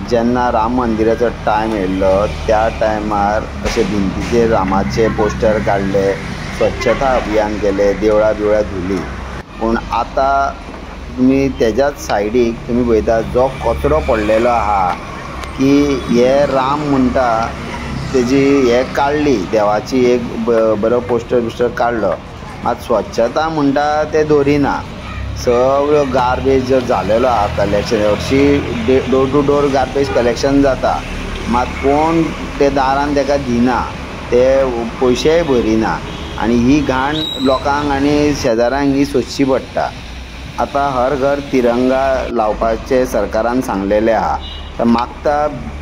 जेन्ना राम मंदिराचो टायम येयल्लो त्या टायमार अशे भिंतीचेर रामाचे पोस्टर काडले, स्वच्छता अभियान केले, देवळां बिवळां धुली. पूण आतां तुमी तेज्याच सायडीक तुमी पळयता जो कचरो पडलेलो आहा की हे राम म्हणटा तेजी हे काडली, देवाची एक बरो पोस्टर बिस्टर काडलो, मात स्वच्छता म्हणटा ते दवरिना. सगळ्यो गार्बेज जर जालेलो आहा कलेक्शन, हरशीं door to door garbage collection जाता, मात कोण ते दारान तेका दिना, ते पयशेय भरिना आनी ही घाण लोकांक आनी शेजाऱ्यांक ही सोंसची पडटा. आतां हर घर तिरंगा लावपाचें सरकारान सांगलेलें आहा. तर मागता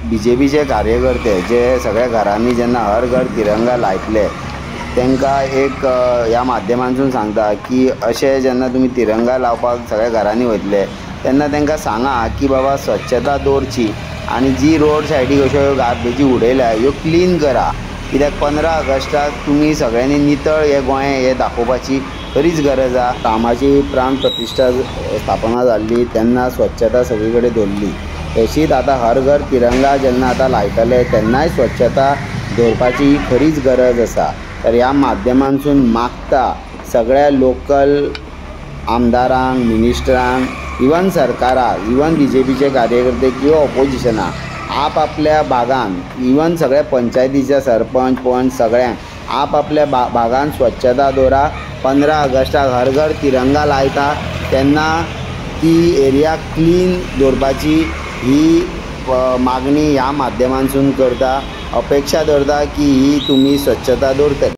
BJPचे कार्यकर्ते जे सगळ्या घरांनी जेन्ना हर घर तिरंगा लायतले तांकां एक ह्या माध्यमांतसून सांगता की अशें जेन्ना तुमी तिरंगा लावपाक सगळ्या घरांनी वयतले तेन्ना तांकां सांगा की बाबा स्वच्छता दवरची आनी जी रोड सायडीक अश्यो गार्बेजी उडयल्या ह्यो क्लीन करा. कित्याक 15 ऑगस्टाक तुमी सगळ्यांनी नितळ हे गोंय हे दाखोवपाची खरीच गरज आहा. रामाची प्राण प्रतिश्ठा स्थापना जाल्ली तेन्ना स्वच्छता सगळी कडेन दवरली. तशीच आतां हर घर तिरंगा जेन्ना आतां लायतले तेन्नाय स्वच्छता दवरपाची खरीच गरज आसा. तर ह्या माध्यमांतसून मागता सगळ्या लोकल आमदारांक, मिनिस्टरांक, इवन सरकाराक, इवन BJPचे कार्यकर्ते किंवा ऑपोजिशनाक आपल्या भागान, इवन सगळ्या पंचायतीच्या सरपंच सगळ्यांक आपल्या भागान स्वच्छता दवरा. 15 ऑगस्टाक हर घर तिरंगा लायता तेन्ना ती एरिया क्लीन दवरपाची ही मागणी ह्या माध्यमांतसून करता. अपेक्षा दवरता की ही तुमी स्वच्छता दवरतले.